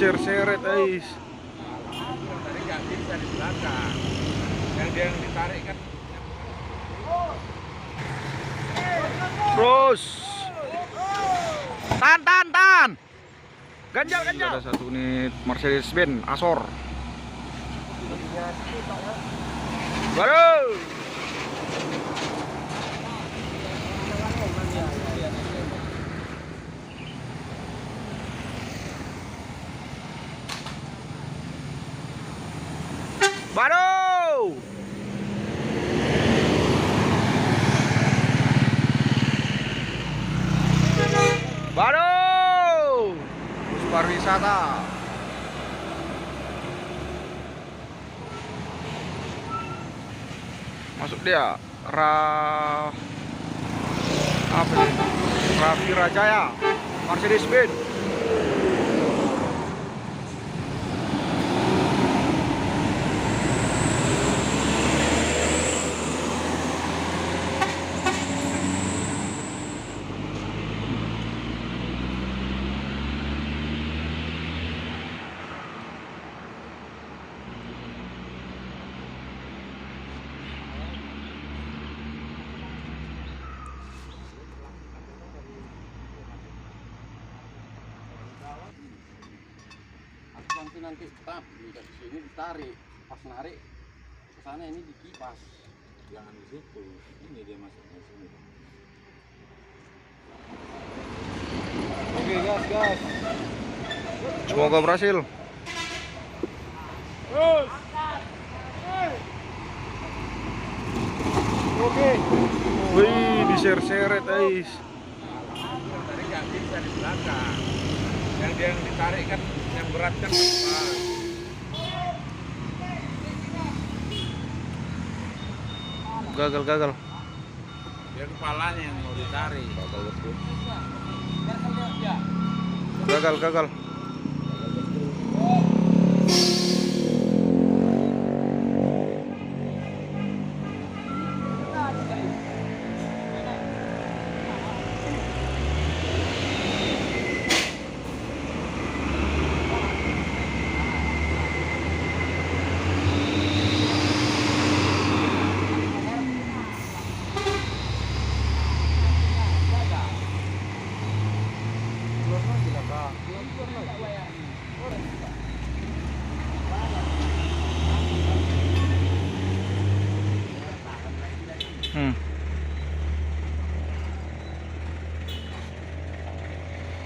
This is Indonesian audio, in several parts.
diseret-seret guys. Tadi nggak bisa di belakang. Yang dia yang ditarik kan. Terus. Tan. Ganjal. Ada satu unit Mercedes-Benz Asor. Baru. Baru. Bus pariwisata. Masuk dia. Raffi Rajaya Mercedes-Benz. Nanti tetap di sini ditarik, pas narik ke sana ini dikipas. Jangan di situ. Ini dia masuknya sini. Oke, gas. Semoga berhasil. Terus. Oke. Wih, diseret-seret guys. Tadi nggak bisa di belakang. Yang dia yang ditarik kan, yang berat kan. Gagal. Dia kepalanya yang mau ditarik. Gagal.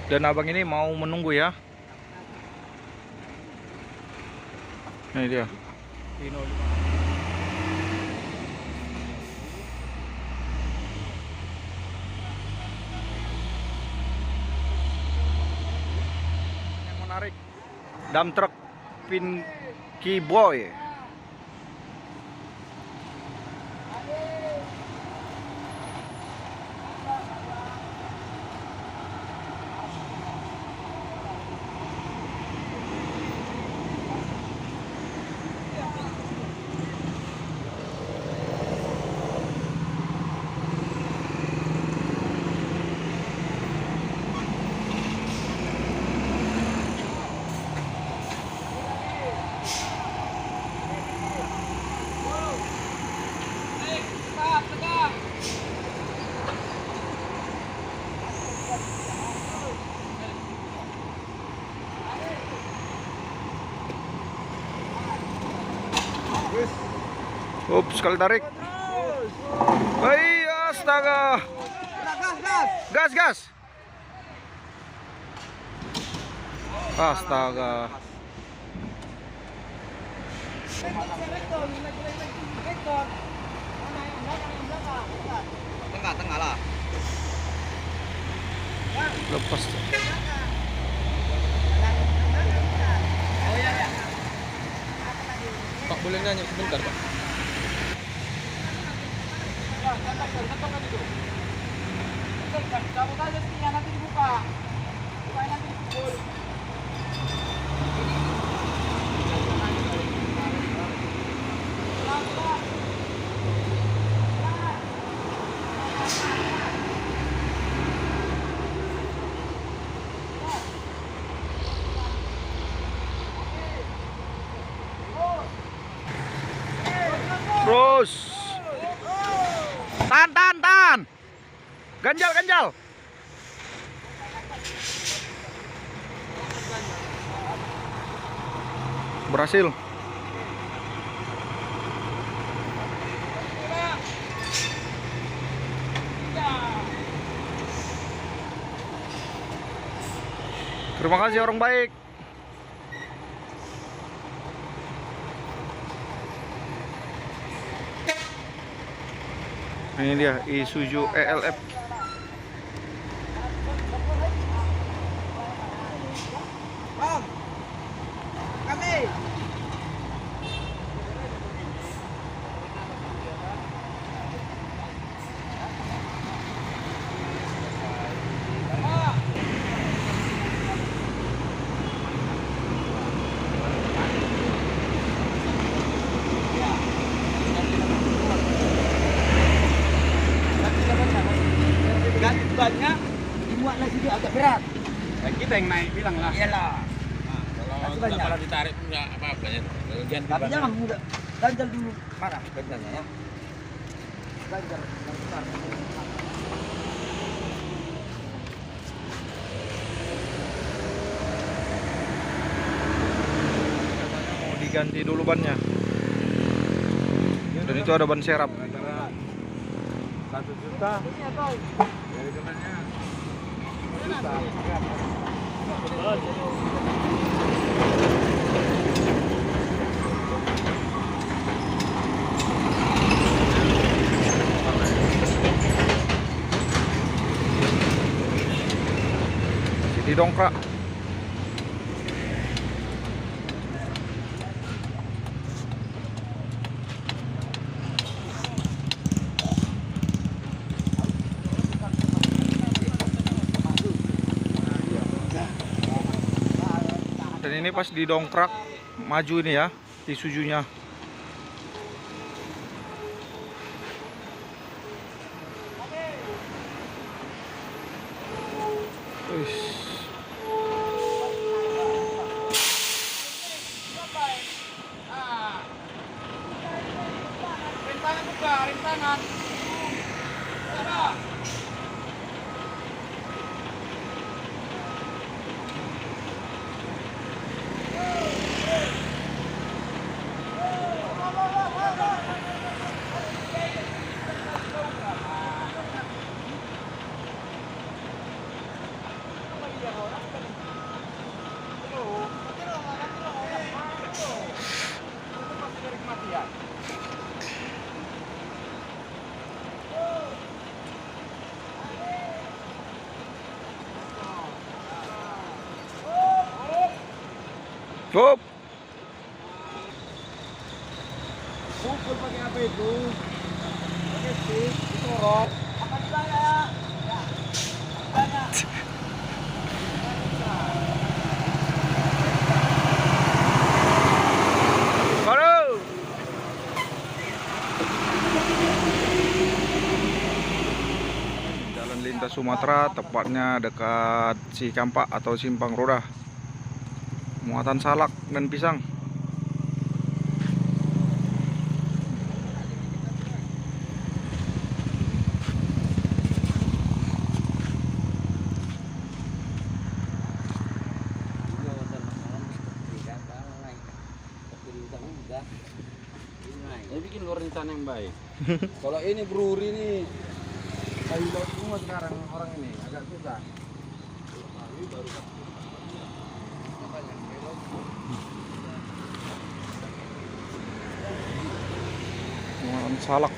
Dan abang ini mau menunggu ya. Ini dia. Yang menarik dump truck Pinky Boy. Ups, sekali tarik. Hei, astaga. Gas. Astaga. Tengah lah. Lepas. Pak, boleh nanya sebentar, Pak? Cabut aja sini, nanti dibuka. Bukanya nanti dipukul. Bagus. Tahan, tahan, tahan. Ganjal, ganjal. Berhasil. Terima kasih orang baik. Ini dia Isuzu ELF. Bang, kami. Ganti bannya dimuat lagi dia agak berat. Ya, kita yang naik bilang lah. Iyalah. Kalau banyak. kalau ditarik pun nggak apa-apa ya. Ganti Tapi ban. jangan mudah. Ganjal dulu. Mana ganjalnya ya? Ganjal yang besar. Mau diganti dulu bannya. Dan itu ada ban serap. Antara 1 juta dari temannya 1 juta. Didongkrak. Dan ini pas didongkrak maju ini ya, Isuzunya. Wih. Rintangan buka, rintangan. Hop. Pukul pakai apa itu? Pakai stick, disorot. Akan saya ya. Ya. Banyak. Baru. Jalan lintas Sumatera, tepatnya dekat Cicampak atau Simpang Roda. Muatan salak dan pisang. Ya bikin luar rencana yang baik. Kalau ini bruri nih kayu laut semua sekarang orang ini agak susah. Muatan salak.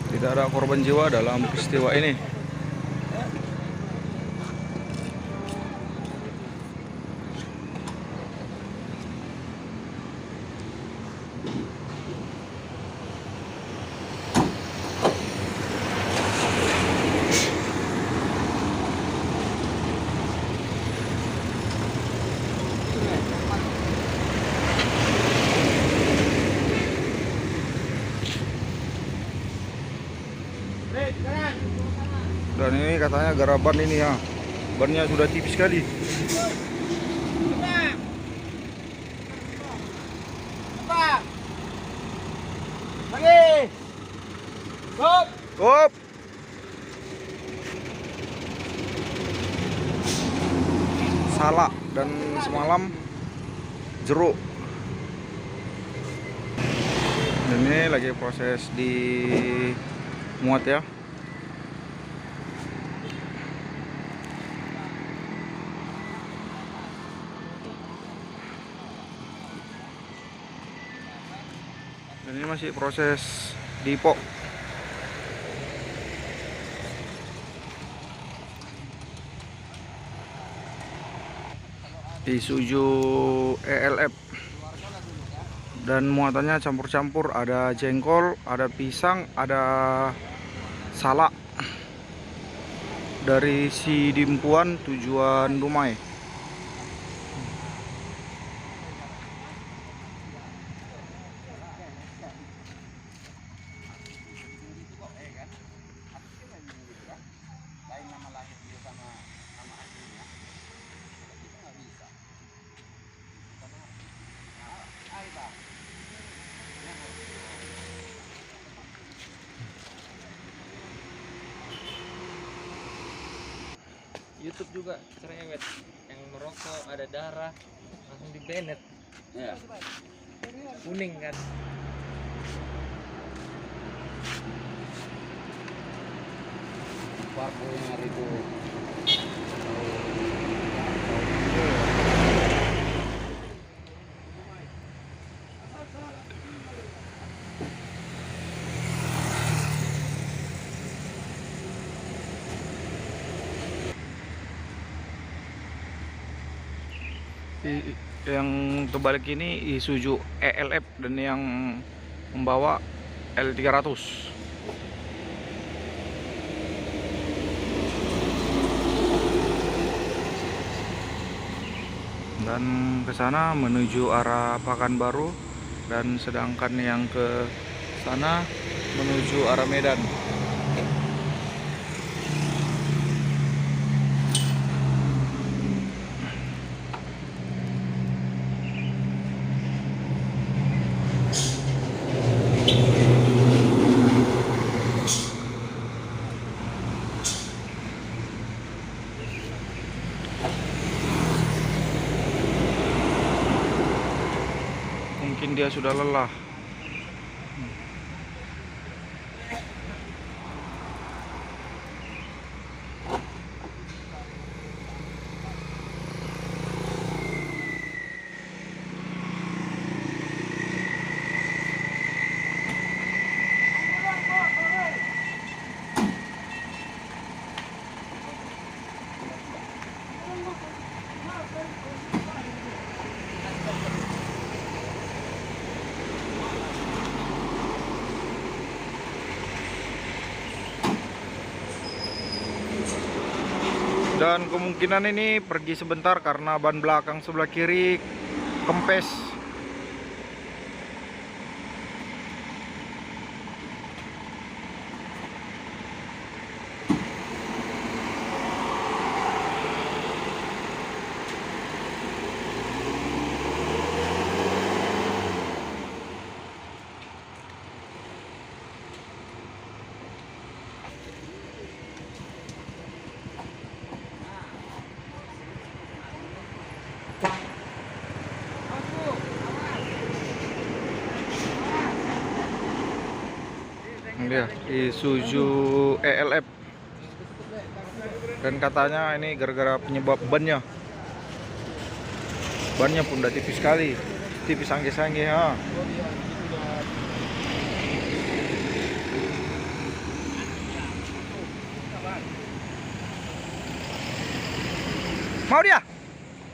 Tidak ada korban jiwa dalam peristiwa ini. katanya gara ban ini ya. Bannya sudah tipis sekali. Lagi. Stop. Up. Salak dan semalam jeruk. Dan ini lagi proses di muat ya. Dan ini masih proses dipok. Isuzu ELF. Dan muatannya campur-campur, ada jengkol, ada pisang, ada salak. Dari Sidimpuan tujuan Dumai. YouTube juga cerewet, yang merokok ada darah langsung di banned, Ya. kuning kan. Parkonya itu. Yang terbalik ini Isuzu ELF dan yang membawa L300. Dan ke sana menuju arah Pekanbaru, dan sedangkan yang ke sana menuju arah Medan. Mungkin dia sudah lelah. Dan kemungkinan ini pergi sebentar karena ban belakang sebelah kiri kempes. Dia Isuzu ELF, dan katanya ini gara-gara penyebab bannya pun udah tipis sekali, tipis sanggih-sanggih ha. Mau dia?